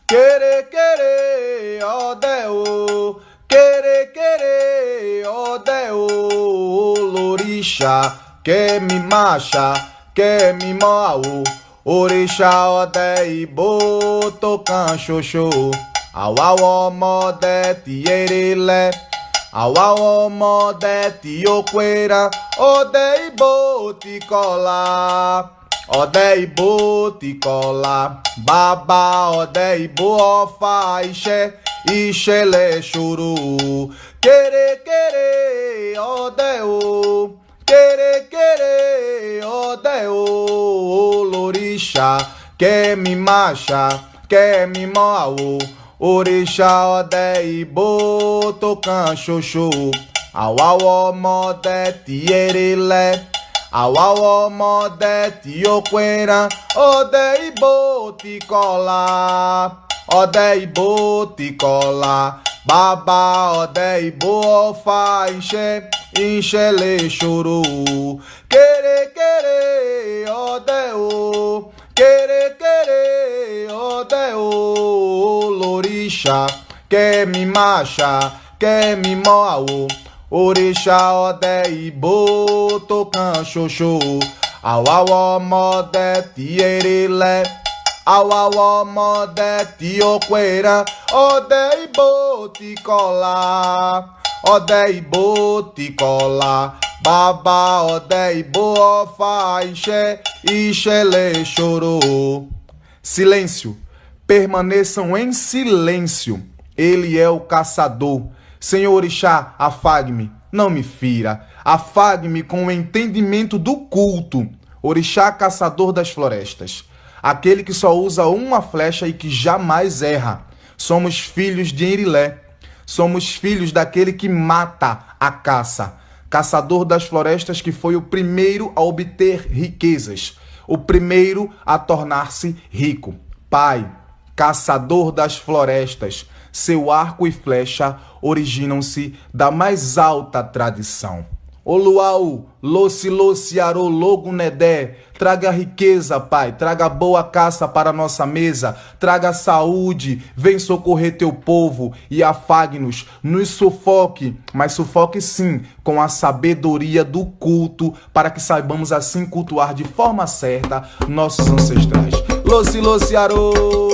querer, ode o, querer, ode o, lorixá, que me macha, que me moa o, orixá, ode ibo, tocan xoxô, au au mode tierele, au au mode tioqueira, ode ibo ticola. Ode ibo ticola, baba, ode ibo ofa, ixe le churu. Querer, ode o, querer, ode o, lorixá, que me macha, que me moa o, orixá, ode ibo, tocan xoxô, au au mode tierele, au au mode tioqueira, ode ibo ticola, ode ibo ticola, baba, ode ibo ofa, ixe le churu. Querer, ode o, querer, ode o, lorixá, que me macha, que me moa o, orixá, ode ibo, tocan xoxô, au au mode tierele, au au mode tioqueira, ode ibo ticola, ode ibo ticola, baba, ode ibo ofa, ixe le chorou. Silêncio, permaneçam em silêncio, ele é o caçador. Senhor orixá, afague-me, não me fira, afague-me com o entendimento do culto. Orixá, caçador das florestas, aquele que só usa uma flecha e que jamais erra. Somos filhos de Irilé, somos filhos daquele que mata a caça. Caçador das florestas, que foi o primeiro a obter riquezas, o primeiro a tornar-se rico. Pai, caçador das florestas, seu arco e flecha originam-se da mais alta tradição. O luau, loci loci arô logo nedé, traga riqueza, Pai, traga boa caça para nossa mesa, traga saúde, vem socorrer teu povo e afague-nos, nos sufoque, mas sufoque sim com a sabedoria do culto, para que saibamos assim cultuar de forma certa nossos ancestrais. Loci loci arô.